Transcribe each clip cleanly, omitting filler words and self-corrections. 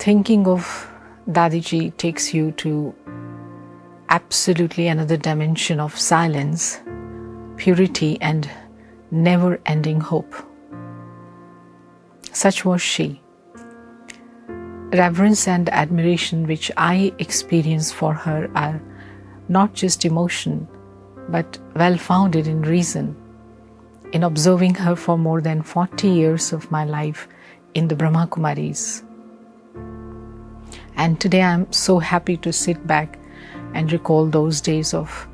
Thinking of Dadiji takes you to absolutely another dimension of silence, purity, and never-ending hope. Such was she. Reverence and admiration which I experience for her are not just emotion, but well-founded in reason. In observing her for more than 40 years of my life in the Brahma Kumaris. And today I am so happy to sit back and recall those days of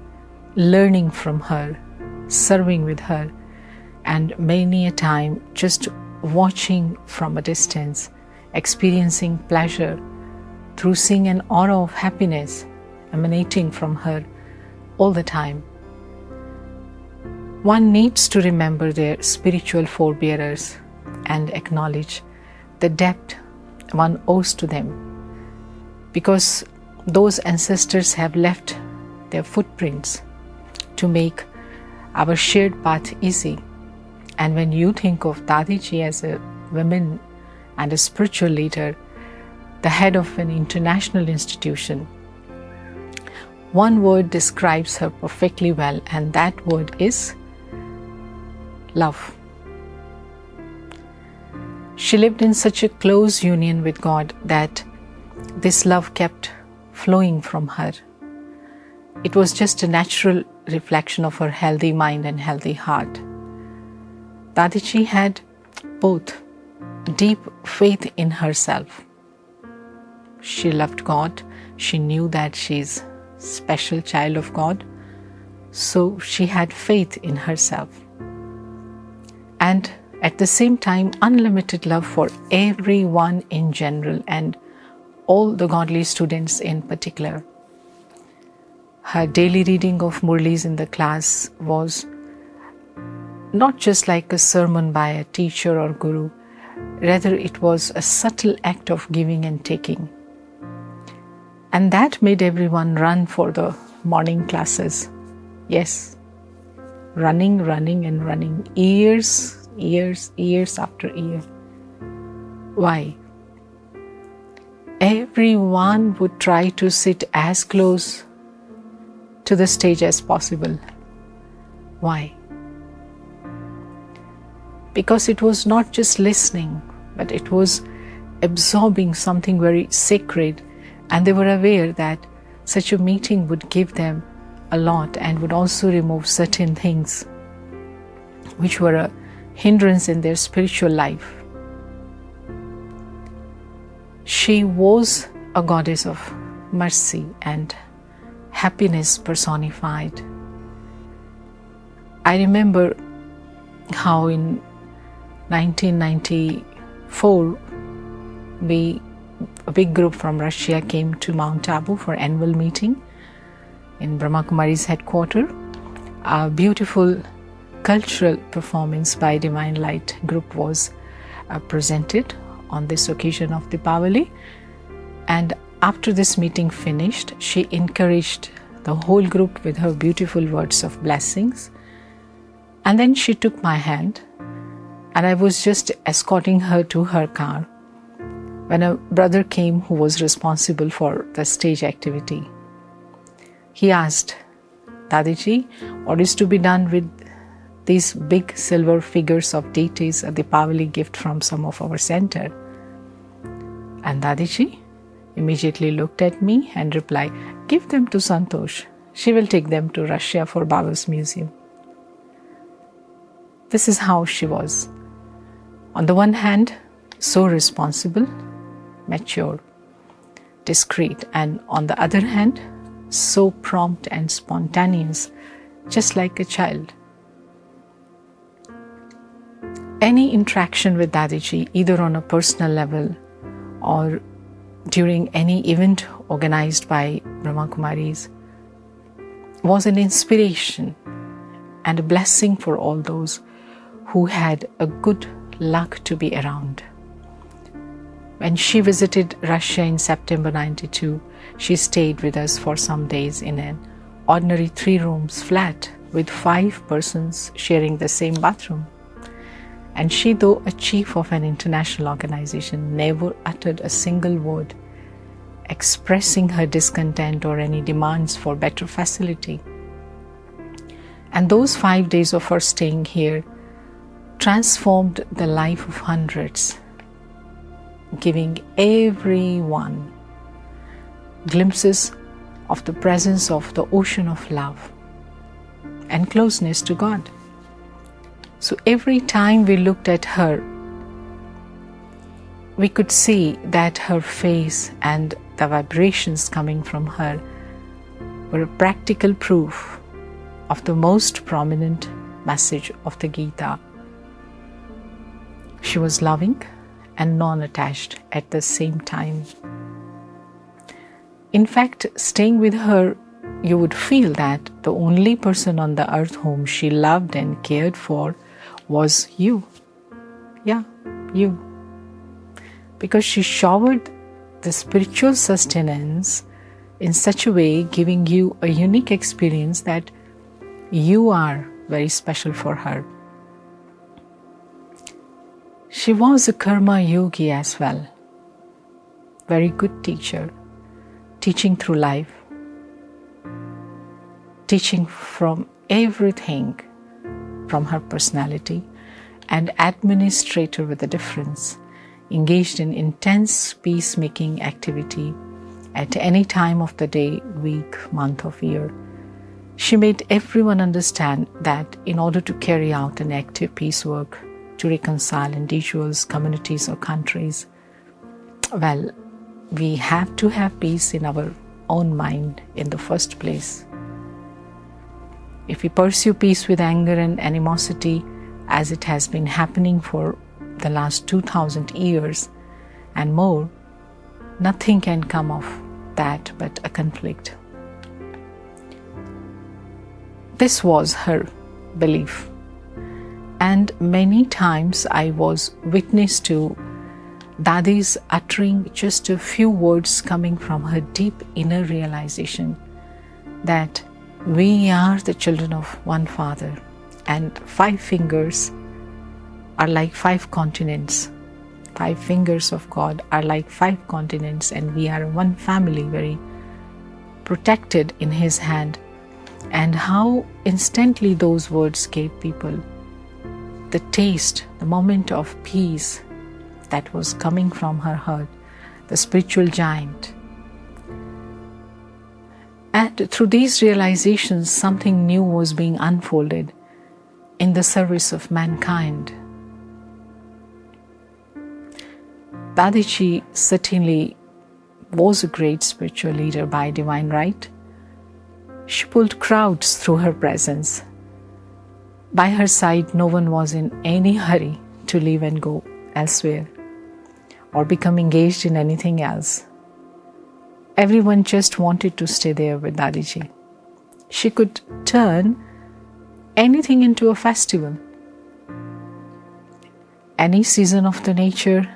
learning from her, serving with her, and many a time just watching from a distance, experiencing pleasure through seeing an aura of happiness emanating from her all the time. One needs to remember their spiritual forebearers and acknowledge the debt one owes to them, because those ancestors have left their footprints to make our shared path easy. And when you think of Dadiji as a woman and a spiritual leader, the head of an international institution, one word describes her perfectly well, and that word is love. She lived in such a close union with God that this love kept flowing from her. It was just a natural reflection of her healthy mind and healthy heart. Dadiji had both deep faith in herself. She loved God. She knew that she's a special child of God. So she had faith in herself. And at the same time, unlimited love for everyone in general and all the godly students in particular. Her daily reading of Murlis in the class was not just like a sermon by a teacher or guru, rather it was a subtle act of giving and taking. And that made everyone run for the morning classes. Yes, running and running, years after year. Why? Everyone would try to sit as close to the stage as possible. Why? Because it was not just listening, but it was absorbing something very sacred, and they were aware that such a meeting would give them a lot and would also remove certain things which were a hindrance in their spiritual life. She was a goddess of mercy and happiness personified. I remember how in 1994, a big group from Russia came to Mount Abu for annual meeting in Brahma Kumaris headquarters. A beautiful cultural performance by Divine Light group was presented on this occasion of Deepavali. And after this meeting finished, she encouraged the whole group with her beautiful words of blessings. And then she took my hand, and I was just escorting her to her car when a brother came who was responsible for the stage activity. He asked, Dadiji, what is to be done with these big silver figures of deities, a Deepavali gift from some of our center? And Dadiji immediately looked at me and replied, give them to Santosh. She will take them to Russia for Baba's museum. This is how she was. On the one hand, so responsible, mature, discreet, and on the other hand, so prompt and spontaneous, just like a child. Any interaction with Dadiji, either on a personal level or during any event organized by Brahma Kumaris, was an inspiration and a blessing for all those who had a good luck to be around. When she visited Russia in September 92, she stayed with us for some days in an ordinary 3 rooms flat with 5 persons sharing the same bathroom. And she, though a chief of an international organization, never uttered a single word expressing her discontent or any demands for better facility. And those 5 days of her staying here transformed the life of hundreds, giving everyone glimpses of the presence of the ocean of love and closeness to God. So every time we looked at her, we could see that her face and the vibrations coming from her were a practical proof of the most prominent message of the Gita. She was loving and non-attached at the same time. In fact, staying with her, you would feel that the only person on the earth whom she loved and cared for was you. Yeah, you. Because she showered the spiritual sustenance in such a way, giving you a unique experience that you are very special for her. She was a karma yogi as well. Very good teacher, teaching through life, teaching from everything from her personality, and administrator with a difference, engaged in intense peacemaking activity at any time of the day, week, month of year. She made everyone understand that in order to carry out an active peace work to reconcile individuals, communities or countries, well, we have to have peace in our own mind in the first place. If we pursue peace with anger and animosity, as it has been happening for the last 2000 years and more, nothing can come of that but a conflict. This was her belief. And many times I was witness to Dadi's uttering just a few words coming from her deep inner realization that we are the children of one Father, and 5 fingers are like 5 continents. 5 fingers of God are like 5 continents, and we are one family, very protected in His hand. And how instantly those words gave people the taste, the moment of peace that was coming from her heart, the spiritual giant. And through these realizations, something new was being unfolded in the service of mankind. Dadiji certainly was a great spiritual leader by divine right. She pulled crowds through her presence. By her side, no one was in any hurry to leave and go elsewhere or become engaged in anything else. Everyone just wanted to stay there with Dadiji. She could turn anything into a festival. Any season of the nature,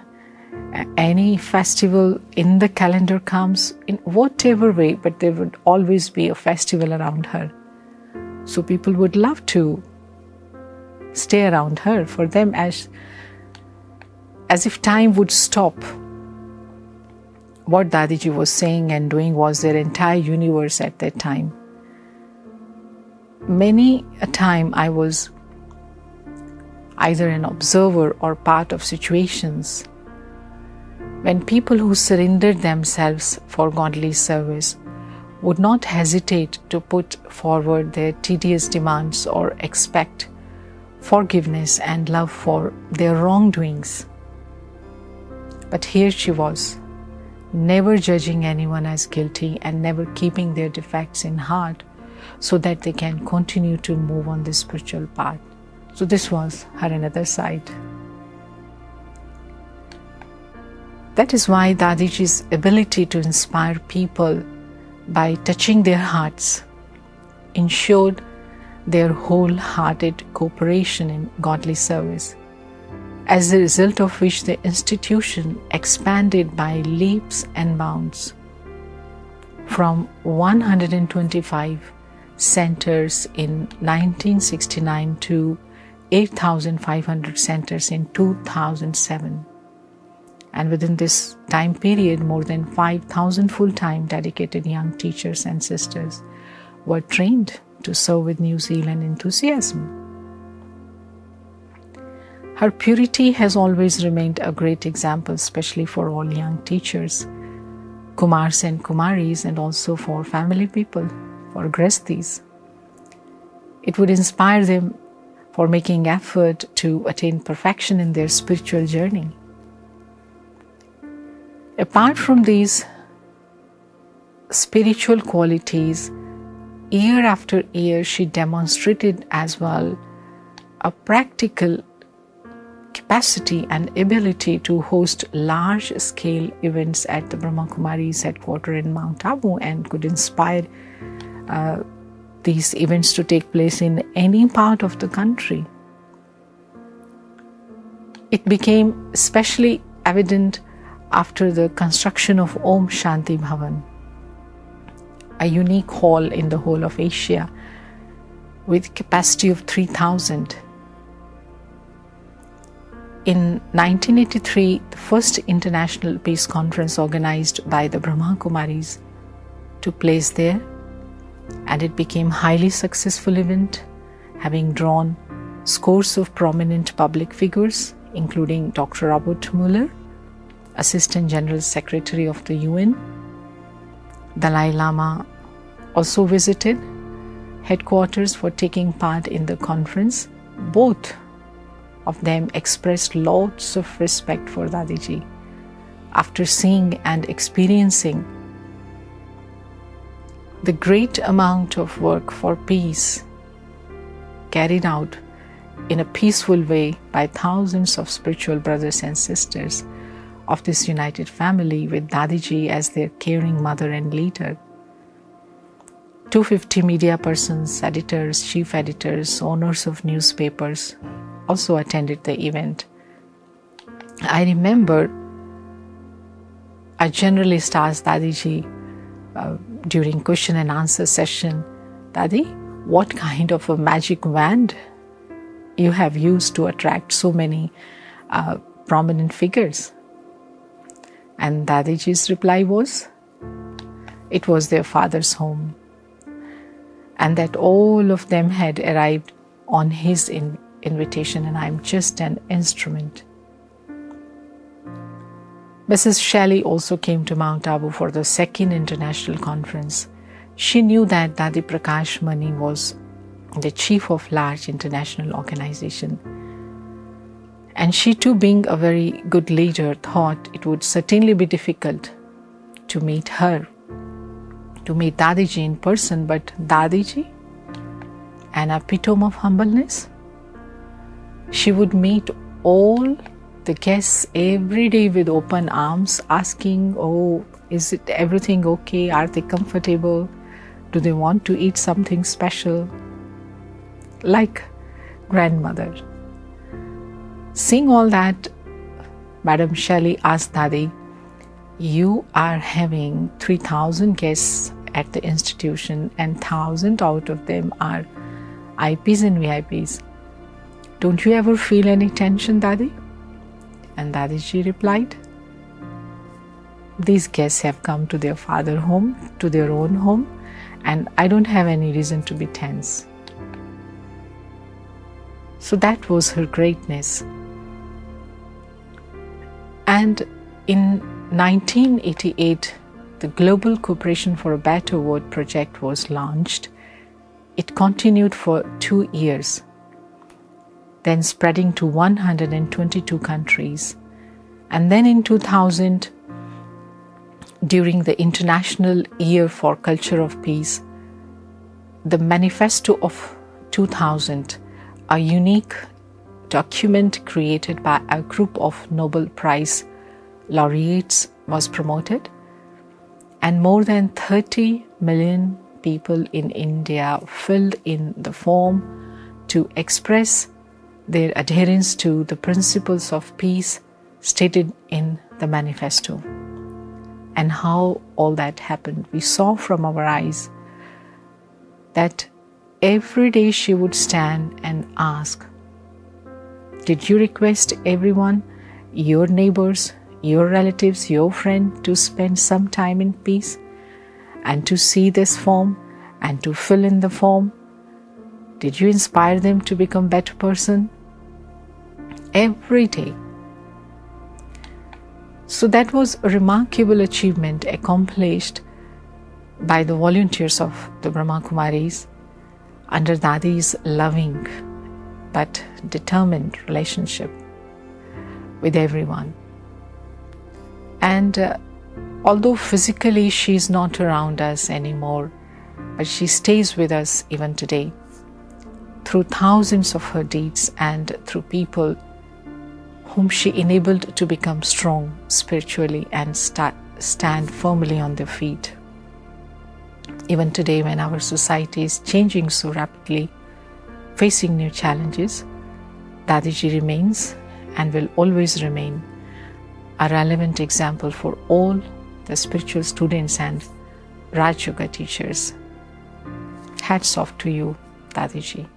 any festival in the calendar comes in whatever way, but there would always be a festival around her. So people would love to stay around her, for them as if time would stop. What Dadiji was saying and doing was their entire universe at that time. Many a time I was either an observer or part of situations when people who surrendered themselves for godly service would not hesitate to put forward their tedious demands or expect forgiveness and love for their wrongdoings. But here she was, never judging anyone as guilty and never keeping their defects in heart so that they can continue to move on this spiritual path. So this was her another side. That is why Dadiji's ability to inspire people by touching their hearts ensured their wholehearted cooperation in godly service, as a result of which the institution expanded by leaps and bounds from 125 centers in 1969 to 8,500 centers in 2007. And within this time period, more than 5,000 full-time dedicated young teachers and sisters were trained to serve with New Zealand enthusiasm. Her purity has always remained a great example, especially for all young teachers, Kumars and Kumaris, and also for family people, for Grasthis. It would inspire them for making effort to attain perfection in their spiritual journey. Apart from these spiritual qualities, year after year she demonstrated as well a practical capacity and ability to host large-scale events at the Brahma Kumaris headquarters in Mount Abu, and could inspire these events to take place in any part of the country. It became especially evident after the construction of Om Shanti Bhavan, a unique hall in the whole of Asia with capacity of 3,000. In 1983, the first international peace conference organized by the Brahma Kumaris took place there, and it became a highly successful event, having drawn scores of prominent public figures, including Dr. Robert Mueller, Assistant General Secretary of the UN. Dalai Lama also visited headquarters for taking part in the conference. Both of them expressed lots of respect for Dadiji after seeing and experiencing the great amount of work for peace carried out in a peaceful way by thousands of spiritual brothers and sisters of this united family, with Dadiji as their caring mother and leader. 250 media persons, editors, chief editors, owners of newspapers also attended the event. I remember a journalist asked Dadiji during question and answer session, "Dadi, what kind of a magic wand you have used to attract so many prominent figures?" And Dadiji's reply was, it was their father's home, and that all of them had arrived on his invitation, and I'm just an instrument. Mrs. Shelley also came to Mount Abu for the second international conference. She knew that Dadi Prakashmani was the chief of large international organization, and she too, being a very good leader, thought it would certainly be difficult to meet her, to meet Dadiji in person, but Dadiji, an epitome of humbleness, she would meet all the guests every day with open arms, asking, "Oh, is it everything okay? Are they comfortable? Do they want to eat something special?" Like grandmother. Seeing all that, Madam Shelley asked Dadi, "You are having 3,000 guests at the institution, and 1,000 out of them are IPs and VIPs. Don't you ever feel any tension, Dadi?" And Dadiji replied, "These guests have come to their father home, to their own home, and I don't have any reason to be tense." So that was her greatness. And in 1988, the Global Cooperation for a Better World project was launched. It continued for 2 years, then spreading to 122 countries. And then in 2000, during the International Year for Culture of Peace, the Manifesto of 2000, a unique document created by a group of Nobel Prize laureates, was promoted, and more than 30 million people in India filled in the form to express their adherence to the principles of peace stated in the manifesto. And how all that happened, we saw from our eyes that every day she would stand and ask, Did you request everyone, your neighbors, your relatives, your friend, to spend some time in peace and to see this form and to fill in the form? Did you inspire them to become better person? Every day. So that was a remarkable achievement accomplished by the volunteers of the Brahma Kumaris under Dadi's loving but determined relationship with everyone. And although physically she is not around us anymore, but she stays with us even today through thousands of her deeds and through people whom she enabled to become strong spiritually and stand firmly on their feet. Even today, when our society is changing so rapidly, facing new challenges, Dadiji remains and will always remain a relevant example for all the spiritual students and Raj Yoga teachers. Hats off to you, Dadiji.